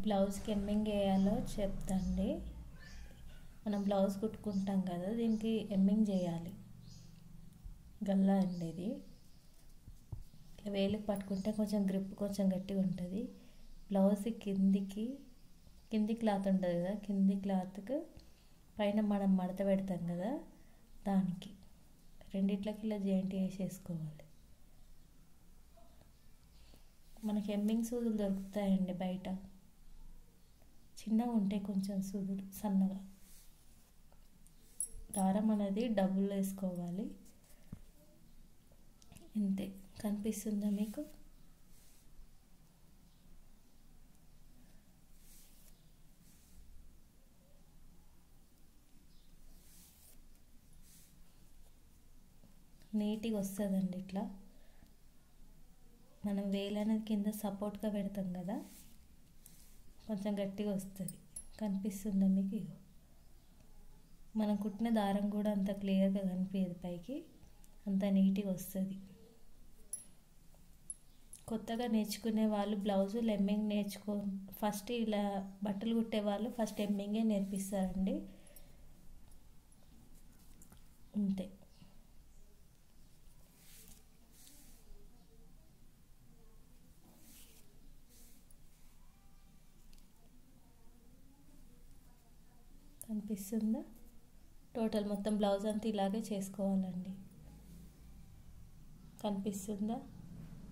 బ్లౌజ్కి ఎమ్మింగ్ వేయాలో చెప్తాండి. మనం బ్లౌజ్ కుట్టుకుంటాం కదా, దీనికి ఎమ్మింగ్ చేయాలి. గల్లా అండి ఇది. ఇట్లా వేలుకి పట్టుకుంటే కొంచెం గ్రిప్ కొంచెం గట్టిగా ఉంటుంది. బ్లౌజ్ కింది క్లాత్ ఉంటుంది కదా, కింది క్లాత్కి పైన మనం మడత పెడతాం కదా, దానికి రెండిట్లకి ఇలా జాయింట్ వేసేసుకోవాలి. మనకి ఎమ్మింగ్ సూదులు దొరుకుతాయండి బయట, చిన్నగా ఉంటాయి కొంచెం సూదులు సన్నగా. దారం అనేది డబుల్ వేసుకోవాలి. ఇంతే. కనిపిస్తుందా మీకు? నీట్గా వస్తుందండి. ఇట్లా మనం వేలు అనేది కింద సపోర్ట్గా పెడతాం కదా, కొంచెం గట్టిగా వస్తుంది. కనిపిస్తుందా మీకు? మనం కుట్టిన దారం కూడా అంత క్లియర్గా కనిపించదు పైకి, అంత నీట్గా వస్తుంది. కొత్తగా నేర్చుకునే వాళ్ళు బ్లౌజులు ఎమ్మింగ్ ఫస్ట్ ఇలా బట్టలు కుట్టే వాళ్ళు ఫస్ట్ ఎమ్మింగే నేర్పిస్తారండి. అంతే. కనిపిస్తుందా? టోటల్ మొత్తం బ్లౌజ్ అంతా ఇలాగే చేసుకోవాలండి. కనిపిస్తుందా?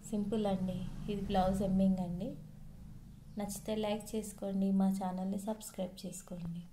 సింపుల్ అండి. ఇది బ్లౌజ్ ఎమ్మింగ్ అండి. నచ్చితే లైక్ చేసుకోండి, మా ఛానల్ని సబ్స్క్రైబ్ చేసుకోండి.